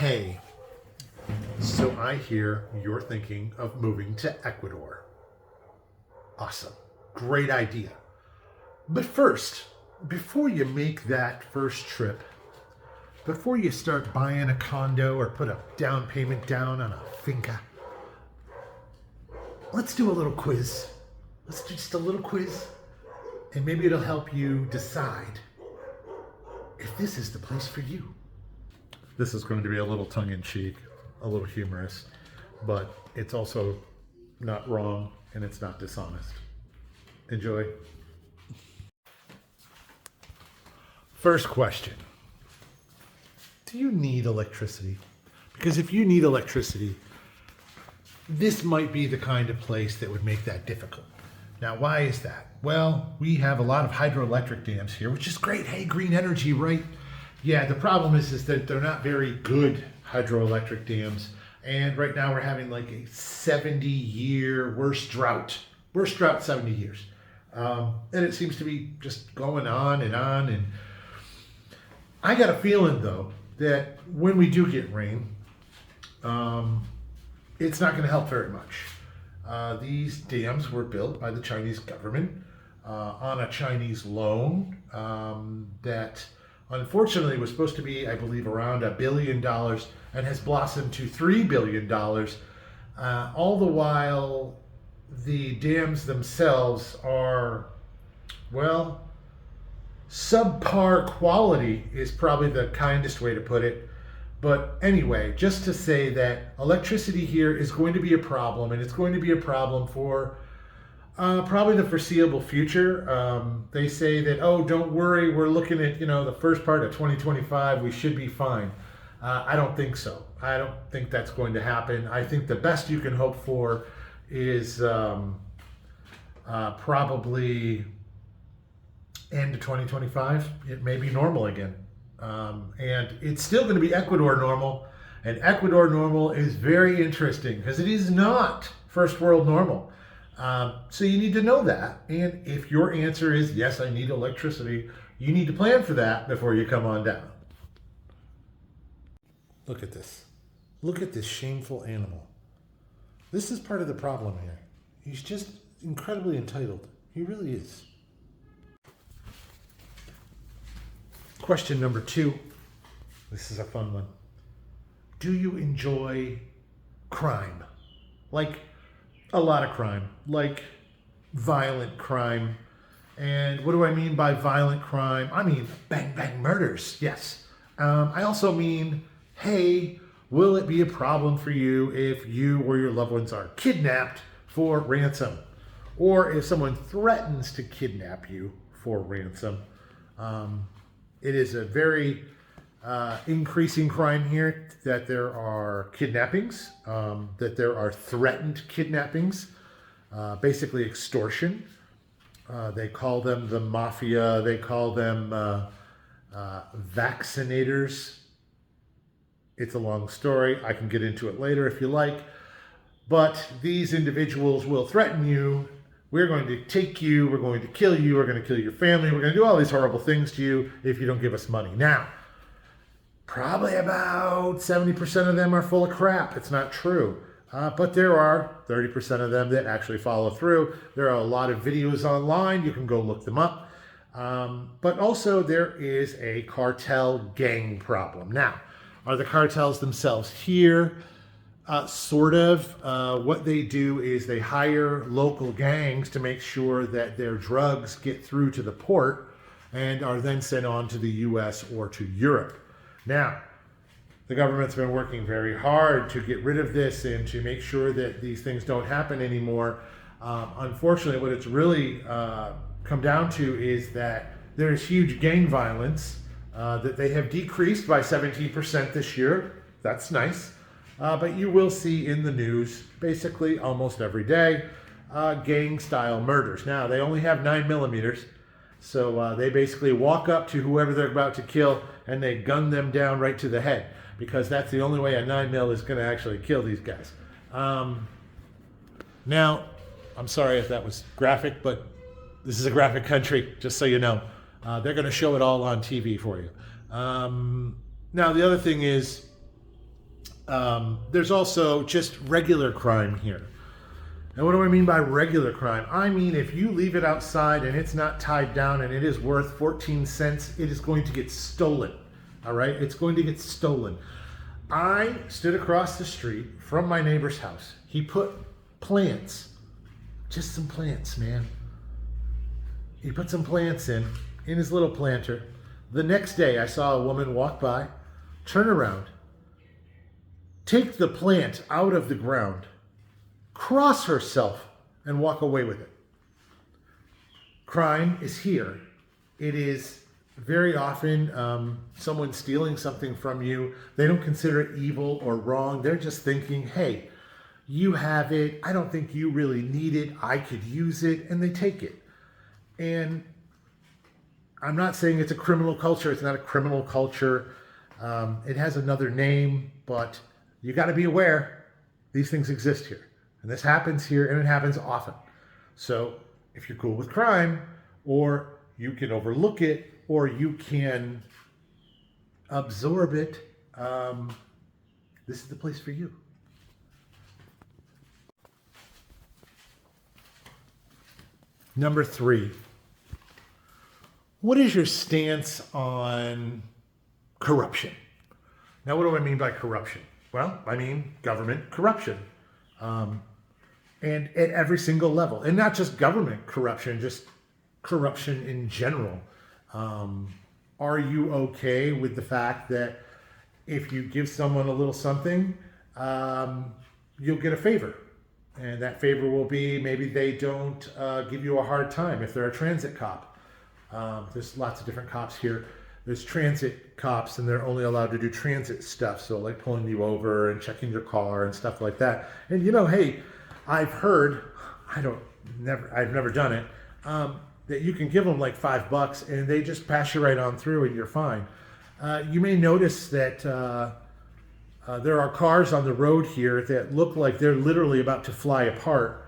Hey, so I hear you're thinking of moving to Ecuador. Awesome. Great idea. But first, before you make that first trip, before you start buying a condo or put a down payment down on a finca, let's do a little quiz. Let's do just a little quiz, and maybe it'll help you decide if this is the place for you. This is going to be a little tongue-in-cheek, a little humorous, but it's also not wrong and it's not dishonest. Enjoy. First question. Do you need electricity? Because if you need electricity, this might be the kind of place that would make that difficult. Now, why is that? Well, we have a lot of hydroelectric dams here, which is great. Hey, green energy, right? Yeah, the problem is that they're not very good hydroelectric dams. And right now we're having like a 70-year worst drought. Worst drought 70 years. And it seems to be just going on. And I got a feeling, though, that when we do get rain, it's not going to help very much. These dams were built by the Chinese government on a Chinese loan that unfortunately was supposed to be, I believe, around $1 billion and has blossomed to $3 billion. All the while, the dams themselves are, well, subpar quality is probably the kindest way to put it. But anyway, just to say that electricity here is going to be a problem, and it's going to be a problem for probably the foreseeable future. They say that, oh, don't worry, we're looking at, the first part of 2025, we should be fine. I don't think so. I don't think that's going to happen. I think the best you can hope for is probably end of 2025. It may be normal again. And it's still going to be Ecuador normal. And Ecuador normal is very interesting because it is not first world normal. So you need to know that. And if your answer is, yes, I need electricity, you need to plan for that before you come on down. Look at this. Look at this shameful animal. This is part of the problem here. He's just incredibly entitled. He really is. Question number 2. This is a fun one. Do you enjoy crime? Like a lot of crime, like violent crime. And what do I mean by violent crime? I mean bang, bang murders, yes. I also mean, hey, will it be a problem for you if you or your loved ones are kidnapped for ransom? Or if someone threatens to kidnap you for ransom? It is a very increasing crime here that there are kidnappings, that there are threatened kidnappings, basically extortion. They call them the mafia. They call them vaccinators. It's a long story. I can get into it later if you like. But these individuals will threaten you. We're going to take you. We're going to kill you. We're going to kill your family. We're going to do all these horrible things to you if you don't give us money. Now, probably about 70% of them are full of crap. It's not true. But there are 30% of them that actually follow through. There are a lot of videos online. You can go look them up. But also there is a cartel gang problem. Now, are the cartels themselves here? Sort of. What they do is they hire local gangs to make sure that their drugs get through to the port and are then sent on to the U.S. or to Europe. Now, the government's been working very hard to get rid of this and to make sure that these things don't happen anymore. Unfortunately, what it's really come down to is that there's huge gang violence, that they have decreased by 17% this year. That's nice. But you will see in the news, basically almost every day, gang-style murders. Now, they only have 9mm, so they basically walk up to whoever they're about to kill and they gun them down right to the head, because that's the only way a 9mm is going to actually kill these guys. Now, I'm sorry if that was graphic, but this is a graphic country, just so you know. They're going to show it all on TV for you. Now, the other thing is, There's also just regular crime here. And what do I mean by regular crime? I mean, if you leave it outside and it's not tied down and it is worth 14 cents, it is going to get stolen. All right? It's going to get stolen. I stood across the street from my neighbor's house. He put plants, just some plants, man. He put some plants in his little planter. The next day, I saw a woman walk by, turn around, take the plant out of the ground, cross herself, and walk away with it. Crime is here. It is very often someone stealing something from you. They don't consider it evil or wrong. They're just thinking, hey, you have it. I don't think you really need it. I could use it. And they take it. And I'm not saying it's a criminal culture. It's not a criminal culture. It has another name, but you got to be aware these things exist here. And this happens here, and it happens often. So if you're cool with crime, or you can overlook it, or you can absorb it, this is the place for you. Number 3. What is your stance on corruption? Now, what do I mean by corruption? Well, I mean government corruption. And at every single level. And not just government corruption, just corruption in general. Are you okay with the fact that if you give someone a little something, you'll get a favor? And that favor will be maybe they don't give you a hard time if they're a transit cop. There's lots of different cops here. There's transit cops, and they're only allowed to do transit stuff. So like pulling you over and checking your car and stuff like that. And hey, I've heard, I've never done it, that you can give them like $5 and they just pass you right on through and you're fine. You may notice that there are cars on the road here that look like they're literally about to fly apart,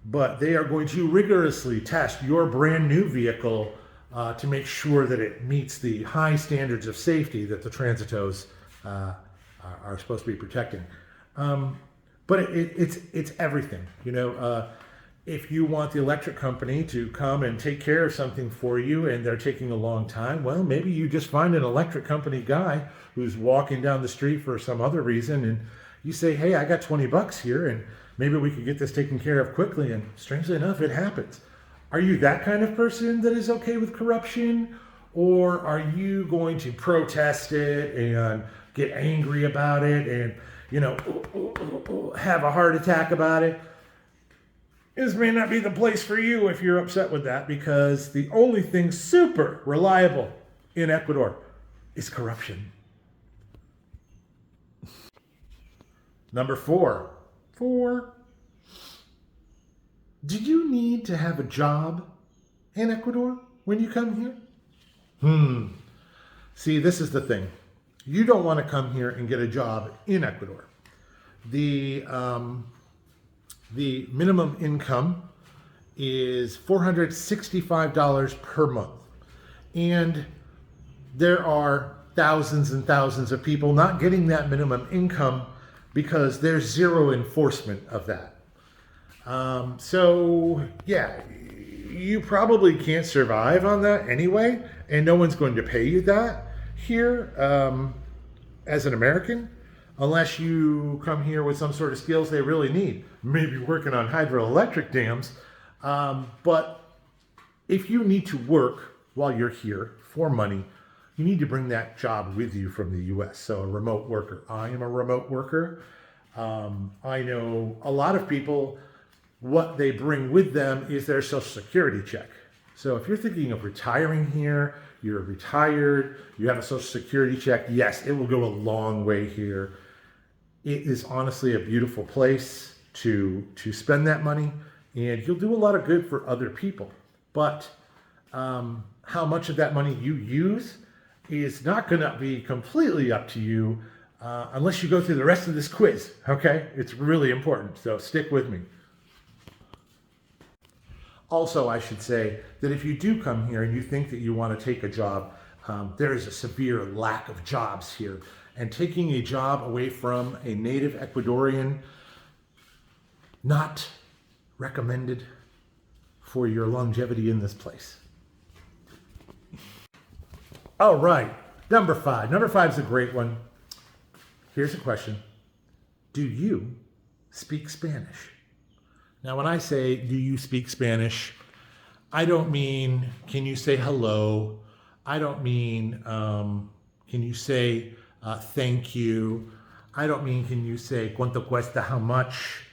but they are going to rigorously test your brand new vehicle to make sure that it meets the high standards of safety that the transitos are supposed to be protecting. But it's everything, if you want the electric company to come and take care of something for you and they're taking a long time, well, maybe you just find an electric company guy who's walking down the street for some other reason, and you say, hey, I got $20 here and maybe we could get this taken care of quickly, and strangely enough, it happens. Are you that kind of person that is okay with corruption, or are you going to protest it and get angry about it and have a heart attack about it? This may not be the place for you if you're upset with that, because the only thing super reliable in Ecuador is corruption. Number 4. Do you need to have a job in Ecuador when you come here? See, this is the thing. You don't want to come here and get a job in Ecuador. The minimum income is $465 per month. And there are thousands and thousands of people not getting that minimum income because there's zero enforcement of that. So, yeah, you probably can't survive on that anyway, and no one's going to pay you that here as an American, unless you come here with some sort of skills they really need, maybe working on hydroelectric dams. But if you need to work while you're here for money, you need to bring that job with you from the US. So a remote worker. I am a remote worker. I know a lot of people, what they bring with them is their Social Security check. So if you're thinking of retiring here, you're retired, you have a Social Security check, yes, it will go a long way here. It is honestly a beautiful place to spend that money, and you'll do a lot of good for other people. But how much of that money you use is not going to be completely up to you unless you go through the rest of this quiz, okay? It's really important, so stick with me. Also, I should say that if you do come here and you think that you want to take a job, there is a severe lack of jobs here. and taking a job away from a native Ecuadorian, not recommended for your longevity in this place. All right, number 5. Number 5 is a great one. Here's a question. Do you speak Spanish? Now, when I say, do you speak Spanish, I don't mean, can you say hello? I don't mean, can you say thank you? I don't mean, can you say cuánto cuesta, how much?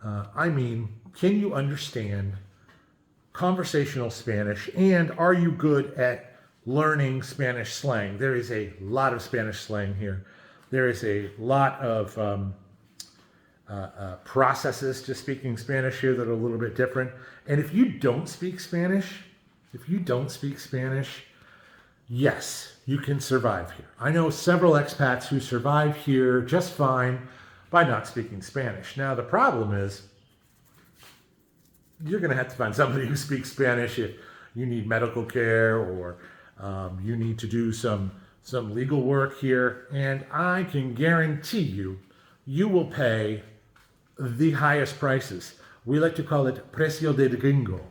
I mean, can you understand conversational Spanish, and are you good at learning Spanish slang? There is a lot of Spanish slang here. There is a lot of processes to speaking Spanish here that are a little bit different. And if you don't speak Spanish, yes, you can survive here. I know several expats who survive here just fine by not speaking Spanish. Now, the problem is you're going to have to find somebody who speaks Spanish if you need medical care or you need to do some legal work here. And I can guarantee you, you will pay the highest prices. We like to call it precio de gringo.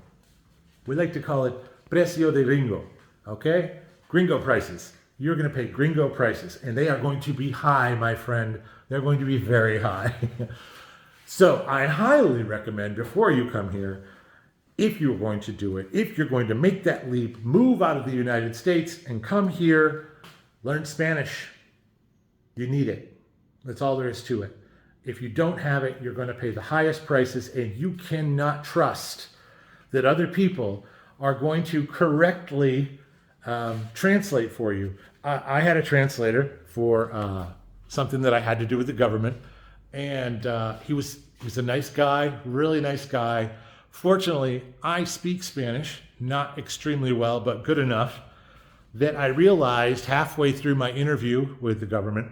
Okay? Gringo prices. You're going to pay gringo prices, and they are going to be high, my friend. They're going to be very high. So I highly recommend, before you come here, if you're going to do it, if you're going to make that leap, move out of the United States and come here, learn Spanish. You need it. That's all there is to it. If you don't have it, you're going to pay the highest prices, and you cannot trust that other people are going to correctly translate for you. I had a translator for something that I had to do with the government, and he was a nice guy, really nice guy. Fortunately, I speak Spanish, not extremely well, but good enough that I realized halfway through my interview with the government,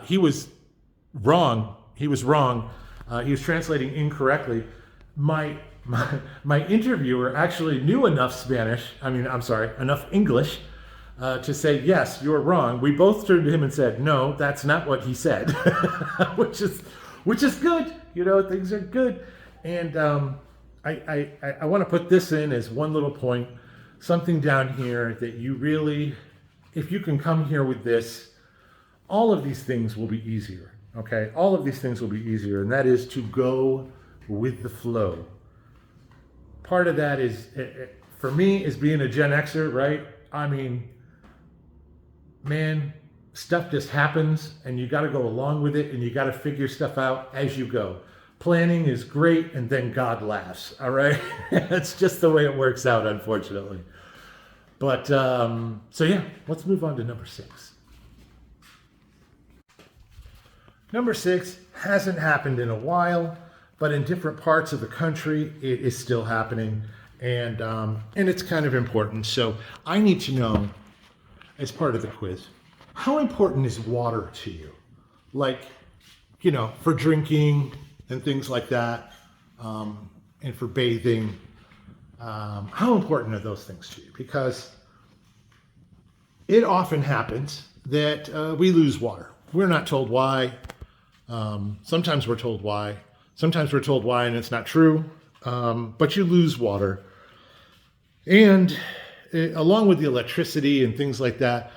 he was wrong. He was wrong. He was translating incorrectly. My interviewer actually knew enough enough English to say, yes, you're wrong. We both turned to him and said, no, that's not what he said, which is good. You know, things are good. And I want to put this in as one little point, something down here that you really, if you can come here with this, all of these things will be easier. Okay, all of these things will be easier, and that is to go with the flow. Part of that is, for me, is being a Gen Xer, right? I mean, man, stuff just happens, and you got to go along with it, and you got to figure stuff out as you go. Planning is great, and then God laughs, all right? That's just the way it works out, unfortunately. But, so yeah, let's move on to number 6. Number 6 hasn't happened in a while, but in different parts of the country, it is still happening, and it's kind of important. So I need to know, as part of the quiz, how important is water to you? Like, you know, for drinking and things like that, and for bathing. How important are those things to you? Because it often happens that we lose water. We're not told why. Sometimes we're told why. Sometimes we're told why and it's not true. But you lose water. And along with the electricity and things like that,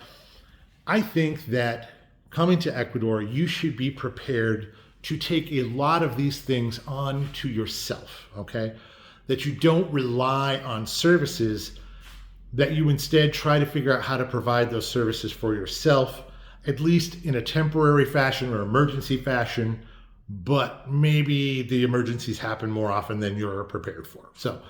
I think that coming to Ecuador, you should be prepared to take a lot of these things on to yourself, okay? That you don't rely on services, that you instead try to figure out how to provide those services for yourself, at least in a temporary fashion or emergency fashion, but maybe the emergencies happen more often than you're prepared for. So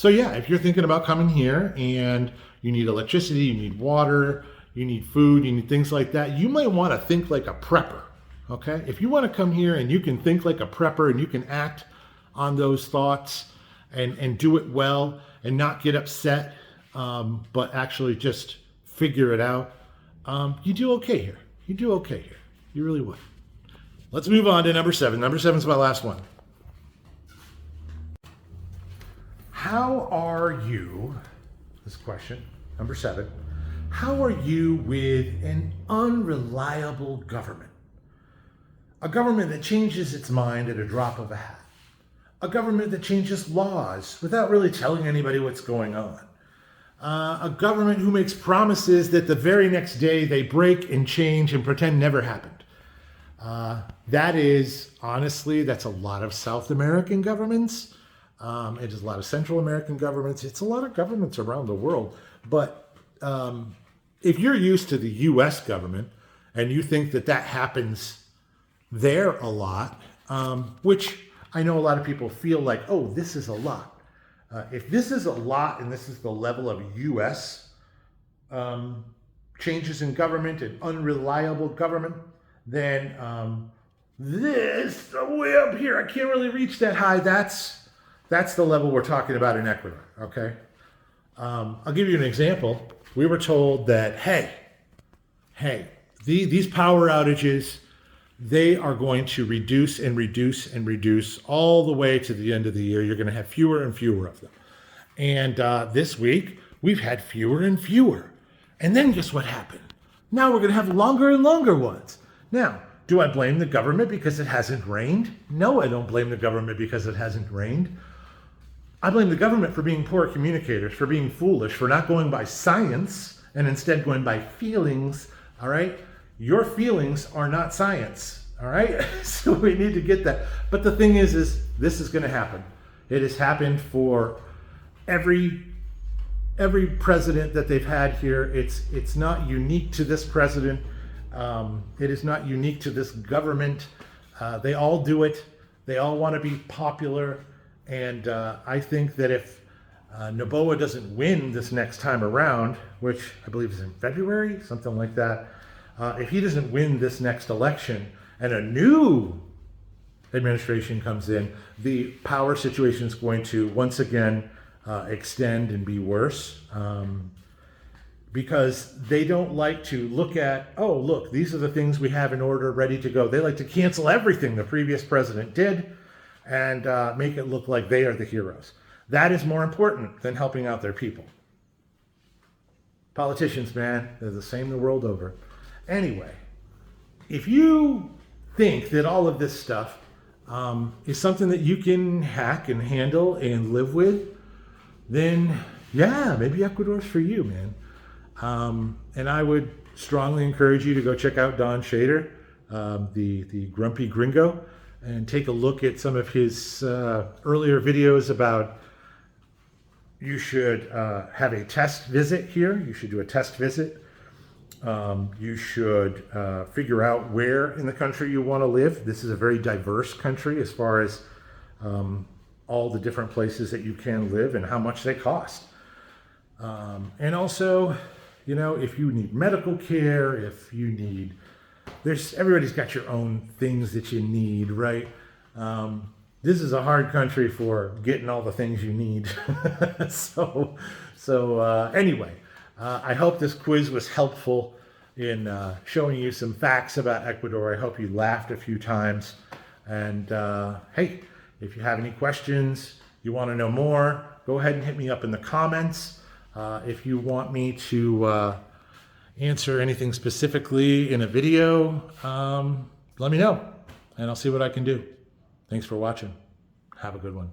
yeah, if you're thinking about coming here and you need electricity, you need water, you need food, you need things like that, you might want to think like a prepper, okay? If you want to come here and you can think like a prepper and you can act on those thoughts and do it well and not get upset, but actually just figure it out, you do okay here. You do okay here. You really would. Let's move on to number 7. Number 7 is my last one. How are you, this question, number 7, How are you with an unreliable government? A government that changes its mind at a drop of a hat. A government that changes laws without really telling anybody what's going on. A government who makes promises that the very next day they break and change and pretend never happened. That is, honestly, that's a lot of South American governments. It is a lot of Central American governments. It's a lot of governments around the world. But if you're used to the U.S. government and you think that that happens there a lot, which I know a lot of people feel like, oh, this is a lot. If this is a lot and this is the level of U.S. Changes in government and unreliable government, then this way up here, I can't really reach that high. That's the level we're talking about in Ecuador, okay? I'll give you an example. We were told that, hey, these power outages, they are going to reduce and reduce and reduce all the way to the end of the year. You're going to have fewer and fewer of them. And this week, we've had fewer and fewer. And then guess what happened? Now we're going to have longer and longer ones. Now, do I blame the government because it hasn't rained? No, I don't blame the government because it hasn't rained. I blame the government for being poor communicators, for being foolish, for not going by science and instead going by feelings, all right? Your feelings are not science, all right? So we need to get that. But the thing is this is going to happen. It has happened for every president that they've had here. It's not unique to this president. It is not unique to this government. They all do it. They all want to be popular. And I think that if Noboa doesn't win this next time around, which I believe is in February, something like that, if he doesn't win this next election and a new administration comes in, the power situation is going to once again extend and be worse. Because they don't like to look at, oh, look, these are the things we have in order, ready to go. They like to cancel everything the previous president did and make it look like they are the heroes. That is more important than helping out their people. Politicians, man, they're the same the world over. Anyway, if you think that all of this stuff is something that you can hack and handle and live with, then yeah, maybe Ecuador's for you, man. And I would strongly encourage you to go check out Don Shader, the Grumpy Gringo, and take a look at some of his earlier videos about you should have a test visit here. You should do a test visit. You should figure out where in the country you want to live. This is a very diverse country as far as all the different places that you can live and how much they cost. And also, you know, if you need medical care, if you need, everybody's got your own things that you need, right? This is a hard country for getting all the things you need. So anyway, I hope this quiz was helpful in showing you some facts about Ecuador. I hope you laughed a few times. And hey, if you have any questions, you want to know more, go ahead and hit me up in the comments. If you want me to answer anything specifically in a video, let me know and I'll see what I can do. Thanks for watching. Have a good one.